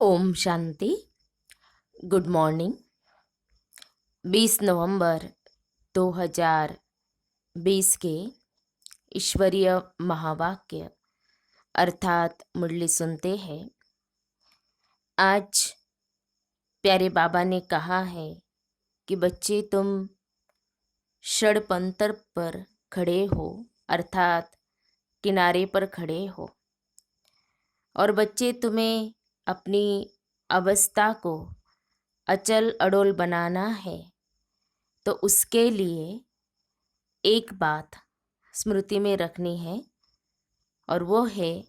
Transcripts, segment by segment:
Om Shanti. Good morning. 20 नवंबर 2020 के ईश्वरीय महावाक्य अर्थात मुरली सुनते हैं। आज प्यारे बाबा ने कहा है कि बच्चे तुम षड़पंतर पर खड़े हो, अर्थात किनारे पर खड़े हो, और बच्चे तुम्हें अपनी अवस्था को अचल अडोल बनाना है। तो उसके लिए एक बात स्मृति में रखनी है, और वो है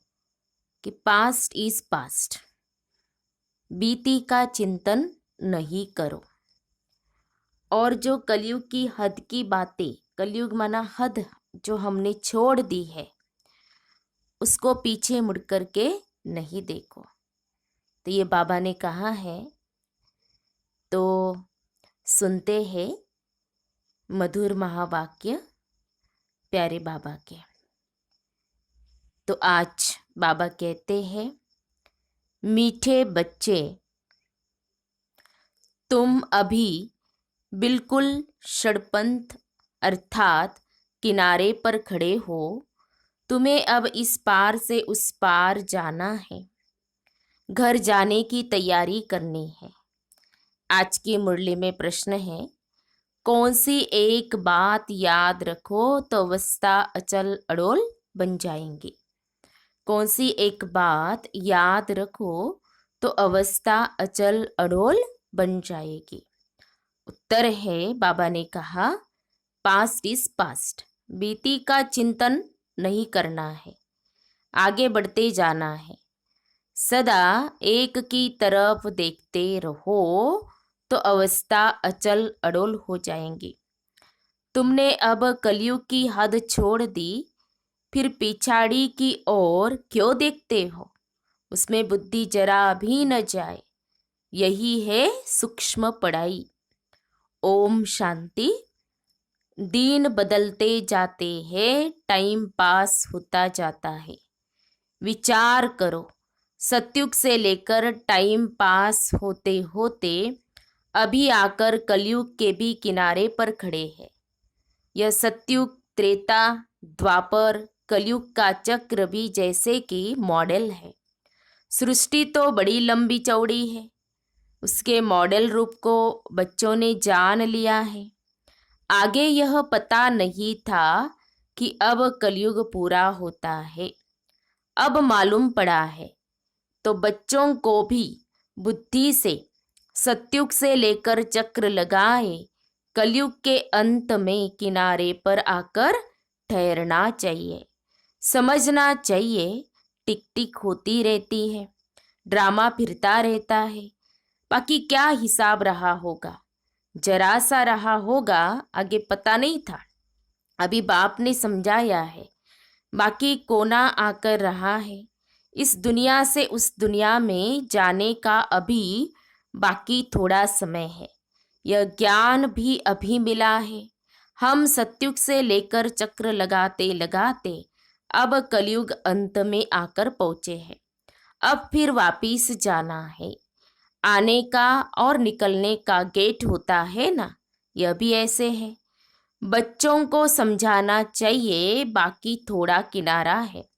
कि पास्ट इज पास्ट। बीती का चिंतन नहीं करो, और जो कलयुग की हद की बातें, कलयुग माना हद जो हमने छोड़ दी है, उसको पीछे मुड़ करके नहीं देखो। तो ये बाबा ने कहा है। तो सुनते हैं मधुर महावाक्य प्यारे बाबा के। तो आज बाबा कहते हैं, मीठे बच्चे, तुम अभी बिल्कुल षड़पंथ अर्थात किनारे पर खड़े हो। तुम्हें अब इस पार से उस पार जाना है, घर जाने की तैयारी करनी है। आज की मुरली में प्रश्न है, कौन सी एक बात याद रखो तो अवस्था अचल अडोल बन जाएंगी। कौन सी एक बात याद रखो तो अवस्था अचल अडोल बन जाएगी। उत्तर है, बाबा ने कहा, पास्ट इज पास्ट। बीती का चिंतन नहीं करना है, आगे बढ़ते जाना है। सदा एक की तरफ देखते रहो तो अवस्था अचल अडोल हो जाएंगी। तुमने अब कलयुग की हद छोड़ दी, फिर पिछाड़ी की ओर क्यों देखते हो। उसमें बुद्धि जरा भी न जाए, यही है सूक्ष्म पढ़ाई। ओम शांति। दिन बदलते जाते हैं, टाइम पास होता जाता है। विचार करो, सतयुग से लेकर टाइम पास होते होते अभी आकर कलयुग के भी किनारे पर खड़े हैं। यह सतयुग, त्रेता, द्वापर, कलयुग का चक्र भी जैसे कि मॉडल है। सृष्टि तो बड़ी लंबी चौड़ी है, उसके मॉडल रूप को बच्चों ने जान लिया है। आगे यह पता नहीं था कि अब कलयुग पूरा होता है, अब मालूम पड़ा है। तो बच्चों को भी बुद्धि से सतयुग से लेकर चक्र लगाए कलयुग के अंत में किनारे पर आकर ठहरना चाहिए। समझना चाहिए, टिक टिक होती रहती है, ड्रामा फिरता रहता है। बाकी क्या हिसाब रहा होगा, जरा सा रहा होगा, आगे पता नहीं था। अभी बाप ने समझाया है, बाकी कोना आकर रहा है। इस दुनिया से उस दुनिया में जाने का अभी बाकी थोड़ा समय है। यह ज्ञान भी अभी मिला है। हम सतयुग से लेकर चक्र लगाते लगाते अब कलयुग अंत में आकर पहुंचे हैं। अब फिर वापिस जाना है। आने का और निकलने का गेट होता है ना, यह भी ऐसे है। बच्चों को समझाना चाहिए, बाकी थोड़ा किनारा है।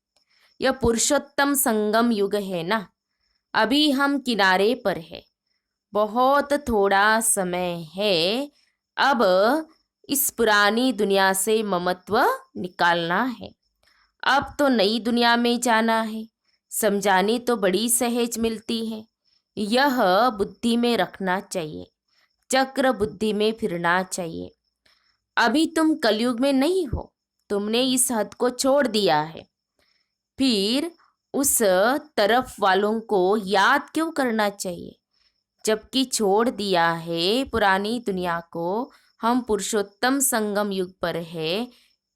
यह पुरुषोत्तम संगम युग है ना, अभी हम किनारे पर है। बहुत थोड़ा समय है। अब इस पुरानी दुनिया से ममत्व निकालना है। अब तो नई दुनिया में जाना है। समझानी तो बड़ी सहज मिलती है, यह बुद्धि में रखना चाहिए। चक्र बुद्धि में फिरना चाहिए। अभी तुम कलयुग में नहीं हो, तुमने इस हद को छोड़ दिया है। फिर उस तरफ वालों को याद क्यों करना चाहिए, जबकि छोड़ दिया है पुरानी दुनिया को। हम पुरुषोत्तम संगम युग पर है,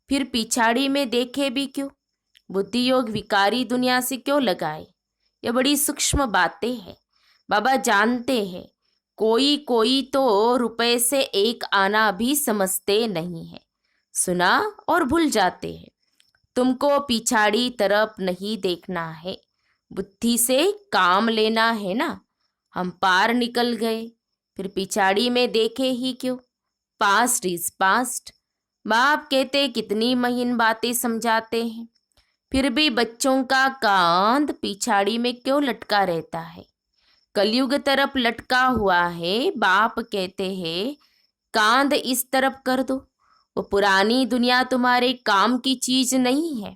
फिर पिछाड़ी में देखे भी क्यों। बुद्धि योग विकारी दुनिया से क्यों लगाए। यह बड़ी सूक्ष्म बातें हैं। बाबा जानते हैं, कोई कोई तो रुपए से एक आना भी समझते नहीं है, सुना और भूल जाते हैं। तुमको पिछाड़ी तरफ नहीं देखना है, बुद्धि से काम लेना है ना। हम पार निकल गए, फिर पिछाड़ी में देखे ही क्यों। Past is past. बाप कहते कितनी महीन बातें समझाते हैं, फिर भी बच्चों का कांध पिछाड़ी में क्यों लटका रहता है। कलयुग तरफ लटका हुआ है। बाप कहते हैं कांध इस तरफ कर दो। वो पुरानी दुनिया तुम्हारे काम की चीज नहीं है।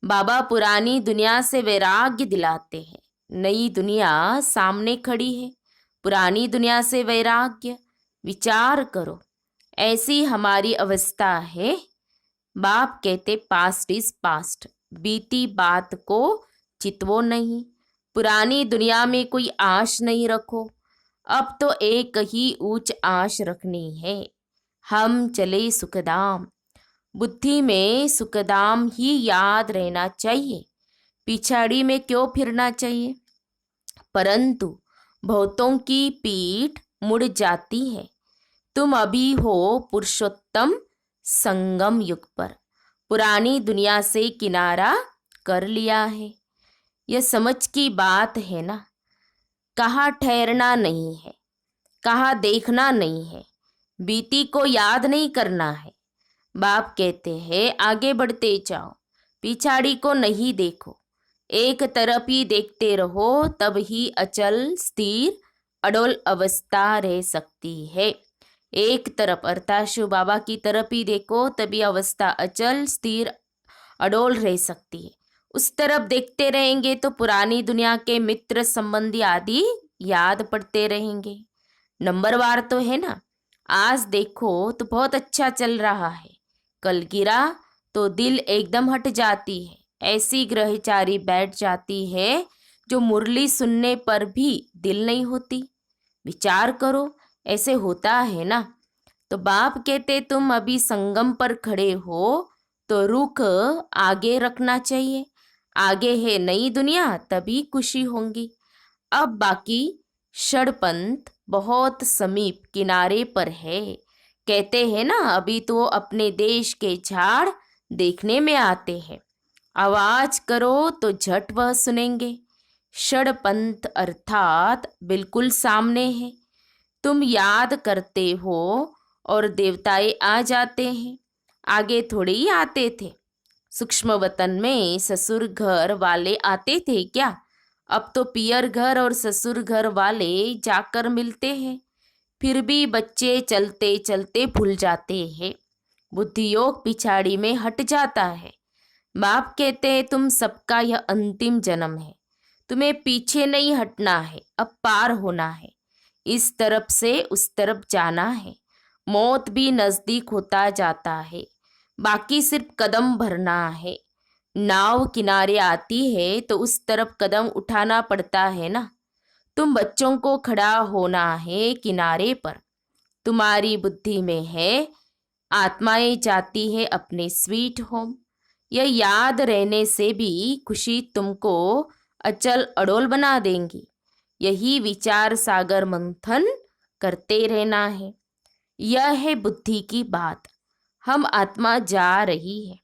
बाबा पुरानी दुनिया से वैराग्य दिलाते हैं। नई दुनिया सामने खड़ी है, पुरानी दुनिया से वैराग्य। विचार करो, ऐसी हमारी अवस्था है। बाप कहते पास्ट इज पास्ट। बीती बात को चितवो नहीं, पुरानी दुनिया में कोई आश नहीं रखो। अब तो एक ही ऊंच आश रखनी है, हम चले सुखधाम। बुद्धि में सुखधाम ही याद रहना चाहिए, पिछाड़ी में क्यों फिरना चाहिए। परंतु बहुतों की पीठ मुड़ जाती है। तुम अभी हो पुरुषोत्तम संगम युग पर, पुरानी दुनिया से किनारा कर लिया है। यह समझ की बात है ना। कहाँ ठहरना नहीं है, कहाँ देखना नहीं है, बीती को याद नहीं करना है। बाप कहते हैं आगे बढ़ते जाओ, पिछाड़ी को नहीं देखो, एक तरफ ही देखते रहो, तब ही अचल स्थिर अडोल अवस्था रह सकती है। एक तरफ अर्थात शिव बाबा की तरफ ही देखो, तभी अवस्था अचल स्थिर अडोल रह सकती है। उस तरफ देखते रहेंगे तो पुरानी दुनिया के मित्र संबंधी आदि याद पड़ते रहेंगे। नंबरवार तो है ना। आज देखो तो बहुत अच्छा चल रहा है, कल गिरा तो दिल एकदम हट जाती है। ऐसी ग्रहचारी बैठ जाती है जो मुरली सुनने पर भी दिल नहीं होती। विचार करो, ऐसे होता है ना। तो बाप कहते तुम अभी संगम पर खड़े हो तो रुख आगे रखना चाहिए। आगे है नई दुनिया, तभी खुशी होंगी। अब बाकी षडपंथ बहुत समीप किनारे पर है। कहते हैं ना अभी तो अपने देश के झाड़ देखने में आते हैं, आवाज करो तो झट वह सुनेंगे। षडपंथ अर्थात बिल्कुल सामने है। तुम याद करते हो और देवताएं आ जाते हैं, आगे थोड़े ही आते थे। सूक्ष्म वतन में ससुर घर वाले आते थे क्या? अब तो पियर घर और ससुर घर वाले जाकर मिलते हैं, फिर भी बच्चे चलते चलते भूल जाते हैं। बुद्धि योग पिछाड़ी में हट जाता है। बाप कहते हैं तुम सबका यह अंतिम जन्म है, तुम्हें पीछे नहीं हटना है, अब पार होना है। इस तरफ से उस तरफ जाना है। मौत भी नजदीक होता जाता है, बाकी सिर्फ कदम भरना है। नाव किनारे आती है तो उस तरफ कदम उठाना पड़ता है ना। तुम बच्चों को खड़ा होना है किनारे पर। तुम्हारी बुद्धि में है आत्माएं जाती है अपने स्वीट होम। यह याद रहने से भी खुशी तुमको अचल अडोल बना देंगी। यही विचार सागर मंथन करते रहना है। यह है बुद्धि की बात। हम आत्मा जा रही है,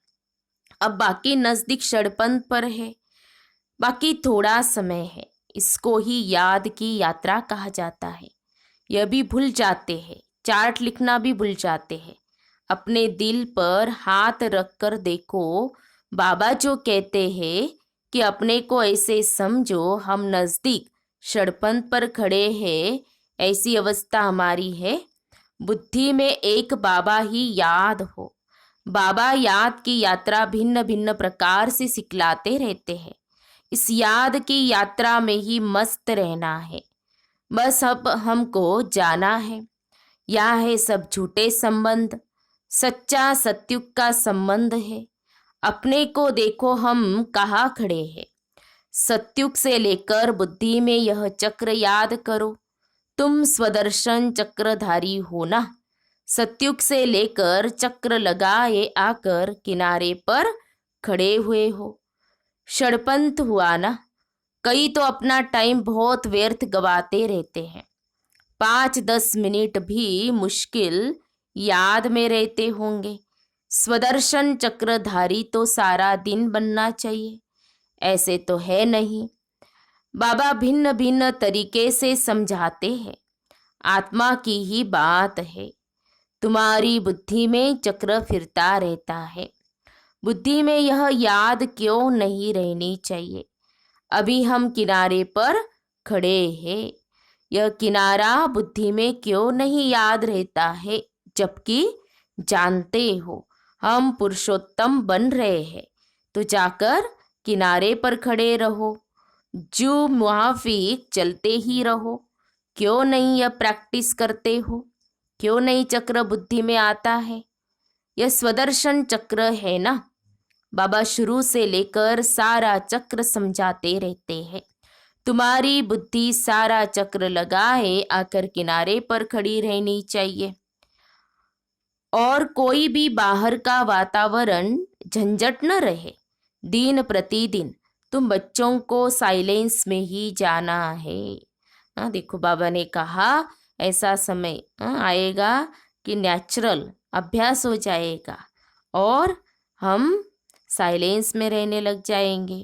अब बाकी नजदीक षडपंथ पर है, बाकी थोड़ा समय है। इसको ही याद की यात्रा कहा जाता है। यह भी भूल जाते हैं, चार्ट लिखना भी भूल जाते हैं। अपने दिल पर हाथ रखकर देखो, बाबा जो कहते हैं कि अपने को ऐसे समझो हम नजदीक षडपंथ पर खड़े हैं, ऐसी अवस्था हमारी है। बुद्धि में एक बाबा ही याद हो। बाबा याद की यात्रा भिन्न भिन्न प्रकार से सिखलाते रहते हैं। इस याद की यात्रा में ही मस्त रहना है। बस अब हमको जाना है। यह है सब झूठे संबंध, सच्चा सत्युग का संबंध है। अपने को देखो हम कहाँ खड़े हैं। सत्युग से लेकर बुद्धि में यह चक्र याद करो। तुम स्वदर्शन चक्रधारी हो ना। सत्युग से लेकर चक्र लगाए आकर किनारे पर खड़े हुए हो। षडपंथ हुआ ना। कई तो अपना टाइम बहुत व्यर्थ गवाते रहते हैं। 5-10 मिनट भी मुश्किल याद में रहते होंगे। स्वदर्शन चक्रधारी तो सारा दिन बनना चाहिए, ऐसे तो है नहीं। बाबा भिन्न भिन्न तरीके से समझाते हैं। आत्मा की ही बात है। तुम्हारी बुद्धि में चक्र फिरता रहता है। बुद्धि में यह याद क्यों नहीं रहनी चाहिए? अभी हम किनारे पर खड़े हैं। यह किनारा बुद्धि में क्यों नहीं याद रहता है? जबकि जानते हो हम पुरुषोत्तम बन रहे हैं। तो जाकर किनारे पर खड़े रहो, जो मुआफिक चलते ही रहो। क्यों नहीं यह प्रैक्टिस करते हो? क्यों नहीं चक्र बुद्धि में आता है? यह स्वदर्शन चक्र है ना। बाबा शुरू से लेकर सारा चक्र समझाते रहते हैं। तुम्हारी बुद्धि सारा चक्र लगाए आकर किनारे पर खड़ी रहनी चाहिए। और कोई भी बाहर का वातावरण झंझट न रहे। दिन प्रतिदिन तुम बच्चों को साइलेंस में ही जाना है। देखो बाबा ने कहा ऐसा समय आएगा कि नेचुरल अभ्यास हो जाएगा और हम साइलेंस में रहने लग जाएंगे,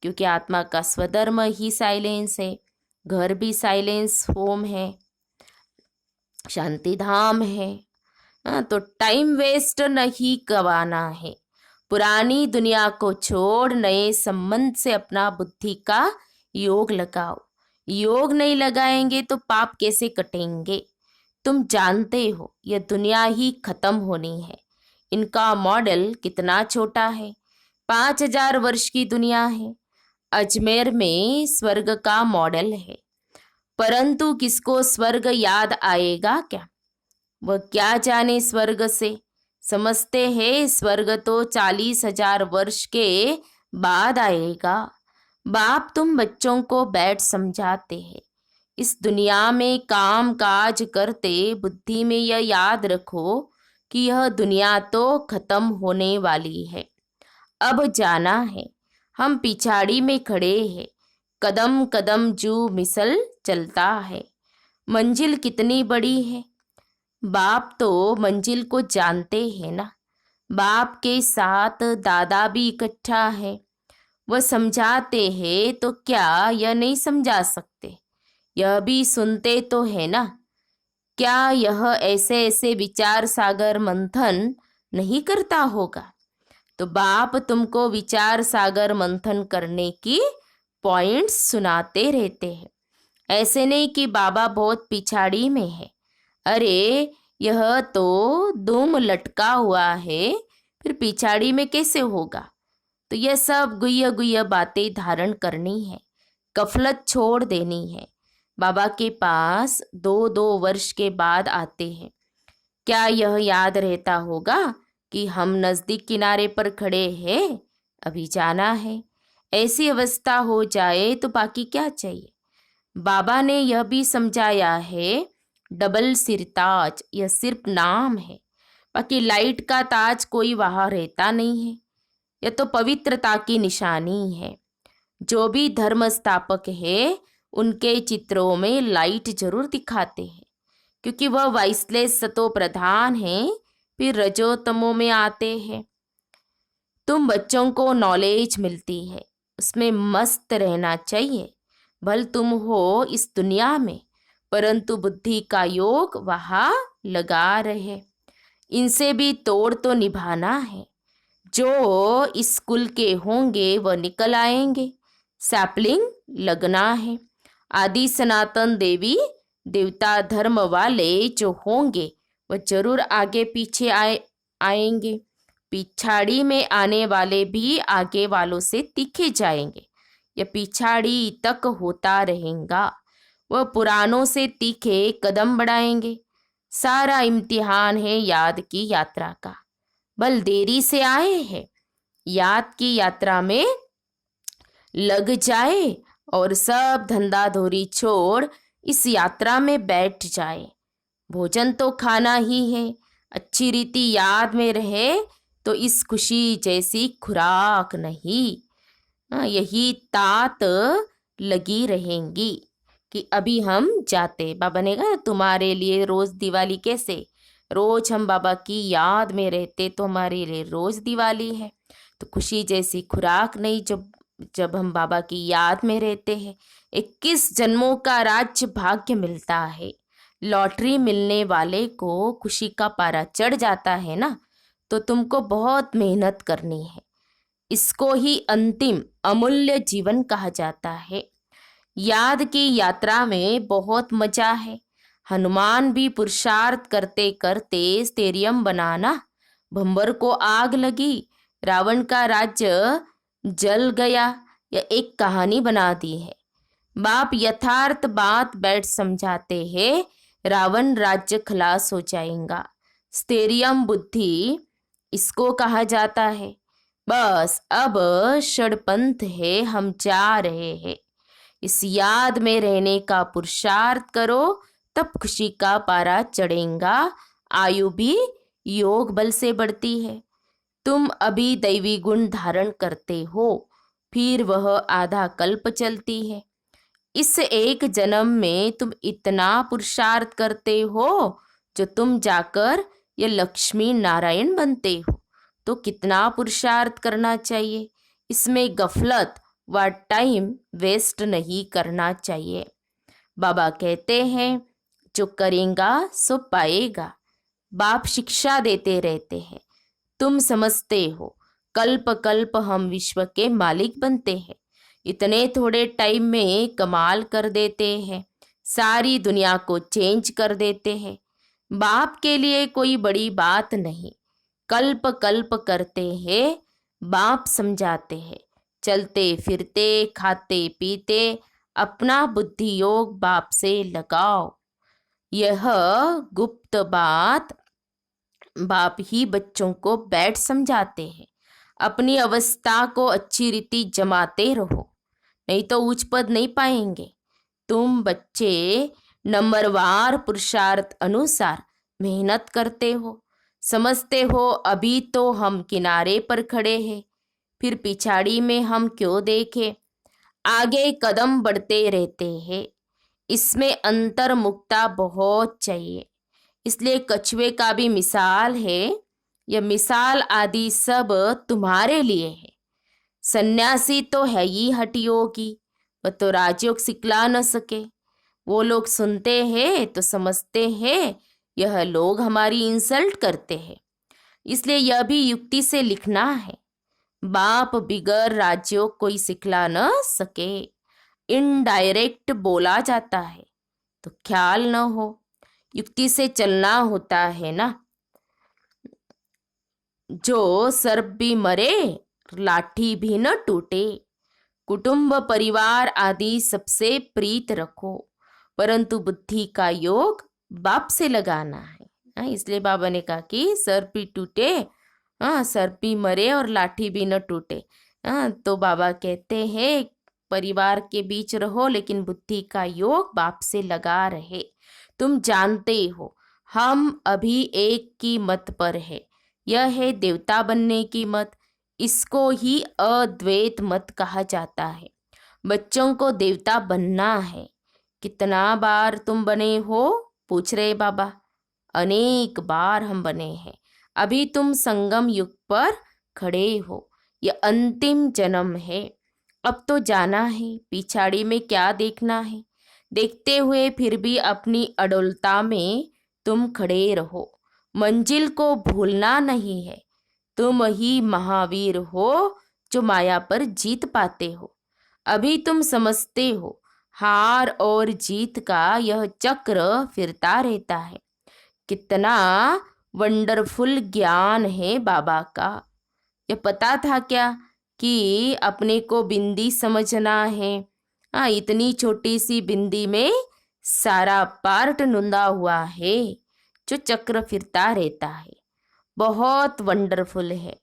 क्योंकि आत्मा का स्वधर्म ही साइलेंस है। घर भी साइलेंस होम है, शांति धाम है। तो टाइम वेस्ट नहीं करवाना है। पुरानी दुनिया को छोड़ नए संबंध से अपना बुद्धि का योग लगाओ। योग नहीं लगाएंगे तो पाप कैसे कटेंगे? तुम जानते हो यह दुनिया ही खत्म होनी है। इनका मॉडल कितना छोटा है। 5000 वर्ष की दुनिया है। अजमेर में स्वर्ग का मॉडल है, परंतु किसको स्वर्ग याद आएगा क्या? वह क्या जाने स्वर्ग से। समझते हैं स्वर्ग तो 40,000 वर्ष के बाद आएगा। बाप तुम बच्चों को बैठ समझाते हैं। इस दुनिया में काम काज करते बुद्धि में यह याद रखो कि यह दुनिया तो खत्म होने वाली है। अब जाना है। हम पिछाड़ी में खड़े हैं। कदम कदम जू मिसल चलता है। मंजिल कितनी बड़ी है। बाप तो मंजिल को जानते हैं ना। बाप के साथ दादा भी इकट्ठा है। वह समझाते हैं तो क्या यह नहीं समझा सकते? यह भी सुनते तो है ना। क्या यह ऐसे ऐसे विचार सागर मंथन नहीं करता होगा? तो बाप तुमको विचार सागर मंथन करने की पॉइंट्स सुनाते रहते हैं। ऐसे नहीं कि बाबा बहुत पिछाड़ी में है। अरे यह तो दुम लटका हुआ है, फिर पिछाड़ी में कैसे होगा? तो यह सब गुह्य गुह्य बातें धारण करनी है। गफलत छोड़ देनी है। बाबा के पास 2-2 वर्ष के बाद आते हैं। क्या यह याद रहता होगा कि हम नज़दीक किनारे पर खड़े हैं? अभी जाना है। ऐसी अवस्था हो जाए तो बाकी क्या चाहिए? बाबा ने यह भी समझाया है, डबल सिर ताज यह सिर्फ नाम है। बाकी लाइट का ताज कोई वहाँ रहता नहीं है। यह तो पवित्रता की निशानी है। जो भी धर्म स्थापक है उनके चित्रों में लाइट जरूर दिखाते हैं, क्योंकि वह वाइसलेस सतो प्रधान है, फिर रजोतमो में आते हैं। तुम बच्चों को नॉलेज मिलती है, उसमें मस्त रहना चाहिए। भल तुम हो इस दुनिया में, परंतु बुद्धि का योग वहाँ लगा रहे। इनसे भी तोड़ तो निभाना है। जो इस कुल के होंगे वह निकल आएंगे। सैपलिंग लगना है। आदि सनातन देवी देवता धर्म वाले जो होंगे वह जरूर आगे पीछे आएंगे। पिछाड़ी में आने वाले भी आगे वालों से तीखे जाएंगे। यह पिछाड़ी तक होता रहेगा। वह पुरानों से तीखे कदम बढ़ाएंगे। सारा इम्तिहान है याद की यात्रा का। बल देरी से आए हैं, याद की यात्रा में लग जाए और सब धंधा धोरी छोड़ इस यात्रा में बैठ जाए। भोजन तो खाना ही है। अच्छी रीति याद में रहे तो इस खुशी जैसी खुराक नहीं। यही तात लगी रहेंगी कि अभी हम जाते। बाबा ने कहा तुम्हारे लिए रोज दिवाली कैसे? रोज हम बाबा की याद में रहते तो हमारे लिए रोज दिवाली है। तो खुशी जैसी खुराक नहीं जो जब हम बाबा की याद में रहते हैं, 21 जन्मों का राज्य भाग्य मिलता है। लॉटरी मिलने वाले को खुशी का पारा चढ़ जाता है ना, तो तुमको बहुत मेहनत करनी है। इसको ही अंतिम अमूल्य जीवन कहा जाता है। याद की यात्रा में बहुत मजा है। हनुमान भी पुरुषार्थ करते करते स्टेडियम बनाना, भंबर को आग लगी, रावण का राज्य जल गया, यह एक कहानी बना दी है। बाप यथार्थ बात बैठ समझाते हैं, रावण राज्य खलास हो जाएगा। स्टेरियम बुद्धि इसको कहा जाता है। बस अब षडपंथ है, हम जा रहे हैं। इस याद में रहने का पुरुषार्थ करो, तब खुशी का पारा चढ़ेगा। आयु भी योग बल से बढ़ती है। तुम अभी दैवी गुण धारण करते हो, फिर वह आधा कल्प चलती है। इस एक जन्म में तुम इतना पुरुषार्थ करते हो, जो तुम जाकर ये लक्ष्मी नारायण बनते हो। तो कितना पुरुषार्थ करना चाहिए, इसमें गफलत व टाइम वेस्ट नहीं करना चाहिए। बाबा कहते हैं, जो करेगा सो पाएगा। बाप शिक्षा देते रहते हैं। तुम समझते हो कल्प कल्प हम विश्व के मालिक बनते हैं। इतने थोड़े टाइम में कमाल कर देते हैं, सारी दुनिया को चेंज कर देते हैं। बाप के लिए कोई बड़ी बात नहीं। कल्प कल्प करते हैं, बाप समझाते हैं। चलते फिरते खाते पीते अपना बुद्धि योग बाप से लगाओ। यह गुप्त बात बाप ही बच्चों को बैठ समझाते हैं। अपनी अवस्था को अच्छी रीति जमाते रहो, नहीं तो ऊंच पद नहीं पाएंगे। तुम बच्चे नंबरवार पुरुषार्थ अनुसार मेहनत करते हो। समझते हो अभी तो हम किनारे पर खड़े हैं, फिर पिछाड़ी में हम क्यों देखें। आगे कदम बढ़ते रहते हैं। इसमें अंतर्मुखता बहुत चाहिए। इसलिए कछुए का भी मिसाल है। यह मिसाल आदि सब तुम्हारे लिए है। सन्यासी तो है ही हठयोगी, वह तो राजयोग सिखला न सके। वो लोग सुनते हैं तो समझते हैं यह लोग हमारी इंसल्ट करते हैं, इसलिए यह भी युक्ति से लिखना है। बाप बिगर राजयोग कोई सिखला न सके। इनडायरेक्ट बोला जाता है तो ख्याल न हो, युक्ति से चलना होता है ना। जो सर्प भी मरे, लाठी भी न टूटे। कुटुंब परिवार आदि सबसे प्रीत रखो, परंतु बुद्धि का योग बाप से लगाना है। इसलिए बाबा ने कहा कि सर्प भी टूटे, सर्प भी मरे और लाठी भी न टूटे। तो बाबा कहते हैं परिवार के बीच रहो, लेकिन बुद्धि का योग बाप से लगा रहे। तुम जानते हो हम अभी एक की मत पर है, यह है देवता बनने की मत। इसको ही अद्वैत मत कहा जाता है। बच्चों को देवता बनना है। कितना बार तुम बने हो, पूछ रहे बाबा। अनेक बार हम बने हैं। अभी तुम संगम युग पर खड़े हो। यह अंतिम जन्म है। अब तो जाना है, पिछाड़ी में क्या देखना है। देखते हुए फिर भी अपनी अडोलता में तुम खड़े रहो। मंजिल को भूलना नहीं है। तुम ही महावीर हो जो माया पर जीत पाते हो। अभी तुम समझते हो हार और जीत का यह चक्र फिरता रहता है। कितना वंडरफुल ज्ञान है बाबा का। यह पता था क्या कि अपने को बिंदी समझना है। इतनी छोटी सी बिंदी में सारा पार्ट नुंदा हुआ है जो चक्र फिरता रहता है। बहुत वंडरफुल है।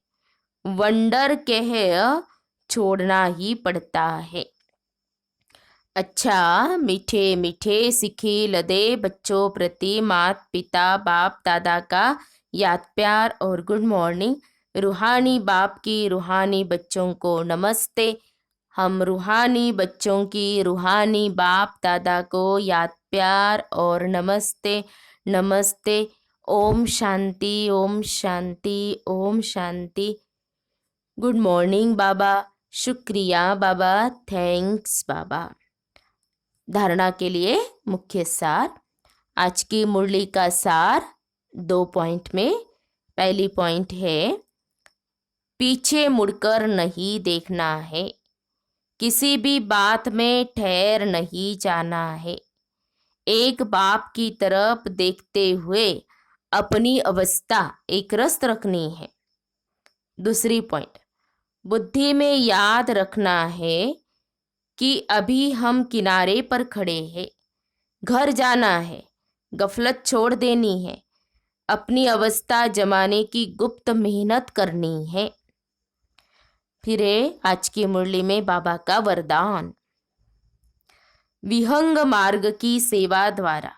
वंडर कह छोड़ना ही पड़ता है। अच्छा, मीठे मीठे सिखी लदे बच्चों प्रति माता पिता बाप दादा का याद प्यार और गुड मॉर्निंग। रूहानी बाप की रूहानी बच्चों को नमस्ते। हम रूहानी बच्चों की रूहानी बाप दादा को याद प्यार और नमस्ते नमस्ते। ओम शांति ओम शांति ओम शांति। गुड मॉर्निंग बाबा। शुक्रिया बाबा, थैंक्स बाबा। धारणा के लिए मुख्य सार। आज की मुरली का सार 2 पॉइंट में। पहली पॉइंट है, पीछे मुड़कर नहीं देखना है, किसी भी बात में ठहर नहीं जाना है, एक बाप की तरफ देखते हुए अपनी अवस्था एकरस रखनी है। दूसरी पॉइंट, बुद्धि में याद रखना है कि अभी हम किनारे पर खड़े हैं, घर जाना है, गफलत छोड़ देनी है, अपनी अवस्था जमाने की गुप्त मेहनत करनी है। फिर आज की मुरली में बाबा का वरदान। विहंग मार्ग की सेवा द्वारा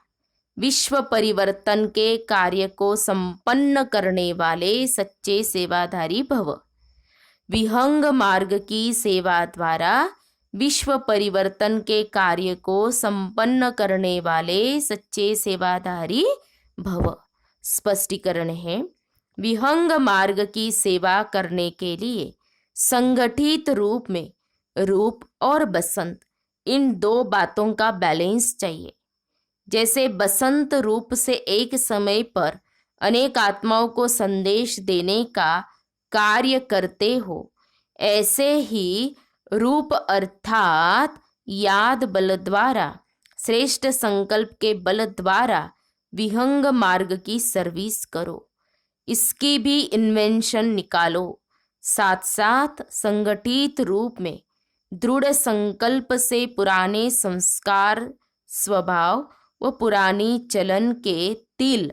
विश्व परिवर्तन के कार्य को संपन्न करने वाले सच्चे सेवाधारी भव। विहंग मार्ग की सेवा द्वारा विश्व परिवर्तन के कार्य को संपन्न करने वाले सच्चे सेवाधारी भव। स्पष्टीकरण है, विहंग मार्ग की सेवा करने के लिए संगठित रूप में रूप और बसंत, इन 2 बातों का बैलेंस चाहिए। जैसे बसंत रूप से एक समय पर अनेक आत्माओं को संदेश देने का कार्य करते हो, ऐसे ही रूप अर्थात याद बल द्वारा, श्रेष्ठ संकल्प के बल द्वारा विहंग मार्ग की सर्विस करो। इसकी भी इन्वेंशन निकालो। साथ साथ संगठित रूप में दृढ़ संकल्प से पुराने संस्कार, स्वभाव व पुरानी चलन के तिल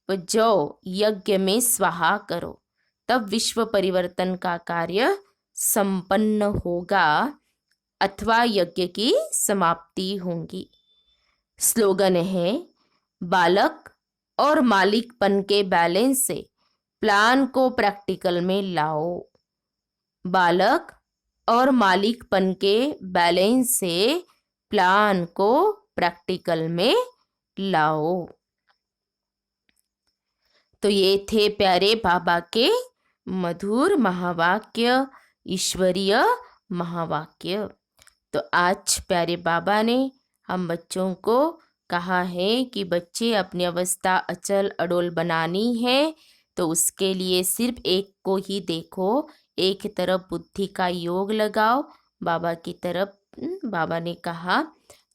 व जौ यज्ञ में स्वाहा करो, तब विश्व परिवर्तन का कार्य संपन्न होगा अथवा यज्ञ की समाप्ति होगी। स्लोगन है, बालक और मालिकपन के बैलेंस से प्लान को प्रैक्टिकल में लाओ। बालक और मालिकपन के बैलेंस से प्लान को प्रैक्टिकल में लाओ। तो ये थे प्यारे बाबा के मधुर महावाक्य, ईश्वरीय महावाक्य। तो आज प्यारे बाबा ने हम बच्चों को कहा है कि बच्चे अपनी अवस्था अचल अडोल बनानी है, तो उसके लिए सिर्फ एक को ही देखो, एक तरफ बुद्धि का योग लगाओ, बाबा की तरफ। बाबा ने कहा,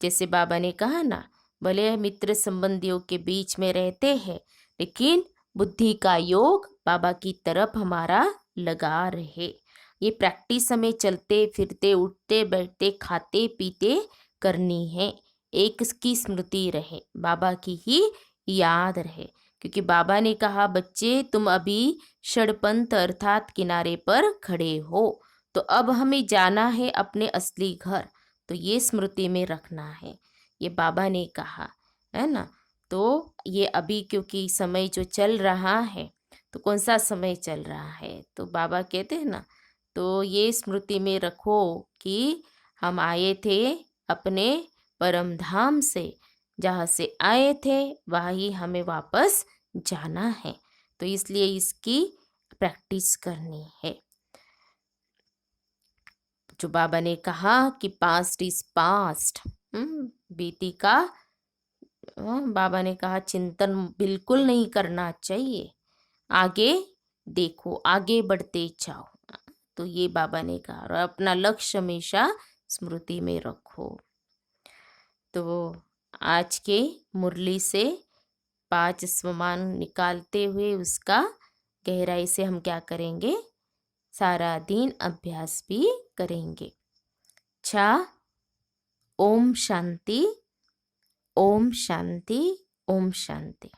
जैसे बाबा ने कहा ना, भले मित्र संबंधियों के बीच में रहते हैं, लेकिन बुद्धि का योग बाबा की तरफ हमारा लगा रहे। ये प्रैक्टिस हमें चलते फिरते, उठते बैठते, खाते पीते करनी है। एक की स्मृति रहे, बाबा की ही याद रहे, क्योंकि बाबा ने कहा, बच्चे तुम अभी षड़पंथ अर्थात किनारे पर खड़े हो, तो अब हमें जाना है अपने असली घर, तो ये स्मृति में रखना है। ये बाबा ने कहा है ना। तो ये अभी क्योंकि समय जो चल रहा है, तो कौन सा समय चल रहा है, तो बाबा कहते हैं ना, तो ये स्मृति में रखो कि हम आए थे अपने परम धाम से, जहाँ से आए थे वहाँ ही हमें वापस जाना है, तो इसलिए इसकी प्रैक्टिस करनी है। जो बाबा ने कहा कि पास्ट इज पास्ट, बीती का बाबा ने कहा चिंतन बिल्कुल नहीं करना चाहिए, आगे देखो, आगे बढ़ते जाओ। तो ये बाबा ने कहा, और अपना लक्ष्य हमेशा स्मृति में रखो। तो आज के मुरली से 5 स्वमान निकालते हुए उसका गहराई से हम क्या करेंगे, सारा दिन अभ्यास भी करेंगे। अच्छा, ओम शांति, ओम शांति, ओम शांति।